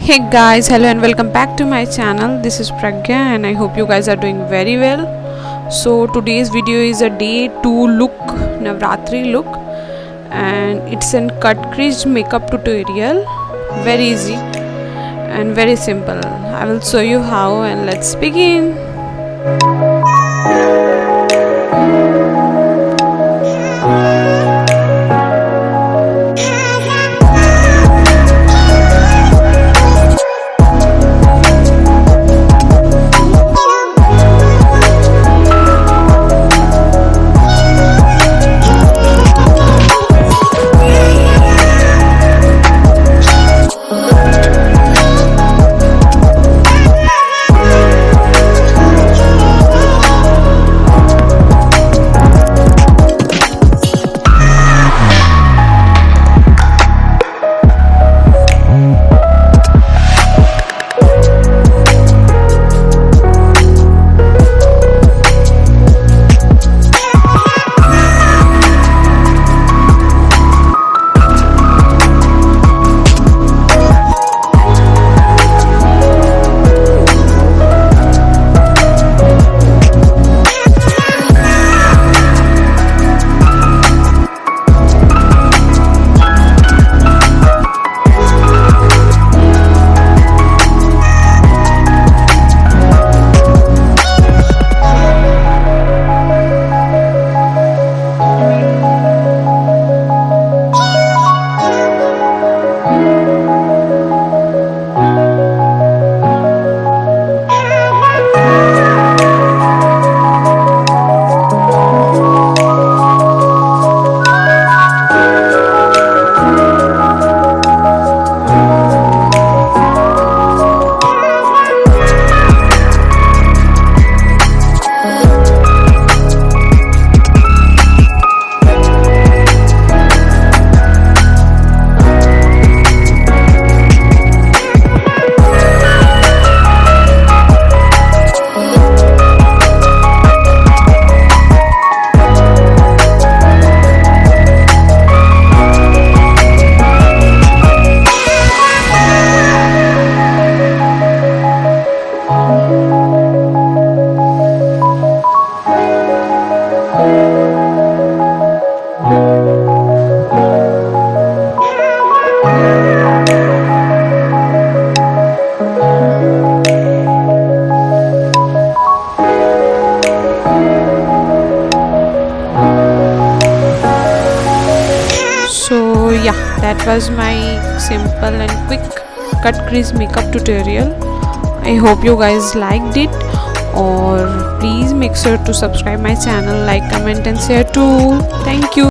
Hey guys, hello and welcome back to my channel. This is Pragya and I hope you guys are doing very well. So today's video is a day 2 look, Navratri look, and it's a cut crease makeup tutorial. Very easy and very simple. I will show you how, and let's begin. So yeah, that was my simple and quick cut crease makeup tutorial. I hope you guys liked it, or please make sure to subscribe my channel, like, comment and share too. Thank you.